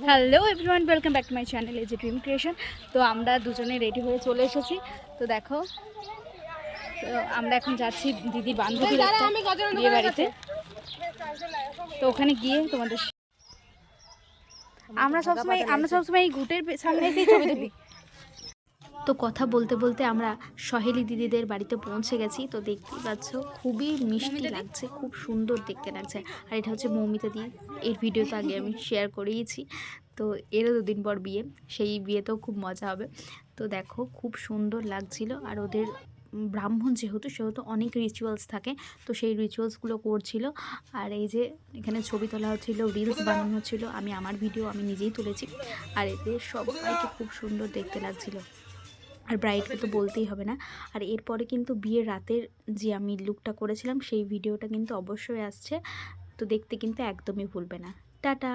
Hello everyone, welcome back to my channel as a dream creation. তো আমরা দুজনে ready হয়ে চলে এসেছি। তো দেখো, তো আমরা এখন যাচ্ছি দিদির বান্ধবীর একটা বিয়ে বাড়িতে। তো ওখানে গিয়ে তোমাদের আমরা সবসময় এই ঘুটের সামনে এসেই ছবি তুলি। তো কথা বলতে বলতে আমরা সহেলি দিদিদের বাড়িতে পৌঁছে গেছি। তো দেখতেই পাচ্ছ খুবই মিষ্টি লাগছে, খুব সুন্দর দেখতে লাগছে। আর এটা হচ্ছে মৌমিতা দি, এর ভিডিও তো আগে আমি শেয়ার করেইছি। তো এরও 2 দিন পর বিয়ে, সেই বিয়েতেও খুব মজা হবে। তো দেখো খুব সুন্দর লাগছিল। আর ওদের ব্রাহ্মণ সেহেতু অনেক রিচুয়ালস থাকে, তো সেই রিচুয়ালসগুলো করছিল। আর এই যে এখানে ছবি তোলা হচ্ছিলো, রিলস বানানো হচ্ছিলো। আমি আমার ভিডিও আমি নিজেই তুলেছি। আর এতে সবাইকে খুব সুন্দর দেখতে লাগছিলো। আর ব্রাইডকে তো বলতেই হবে না। আর এরপরে কিন্তু বিয়ের রাতের যে আমি লুকটা করেছিলাম সেই ভিডিওটা কিন্তু অবশ্যই আসছে। তো দেখতে কিন্তু একদমই ভুলবে না। টাটা।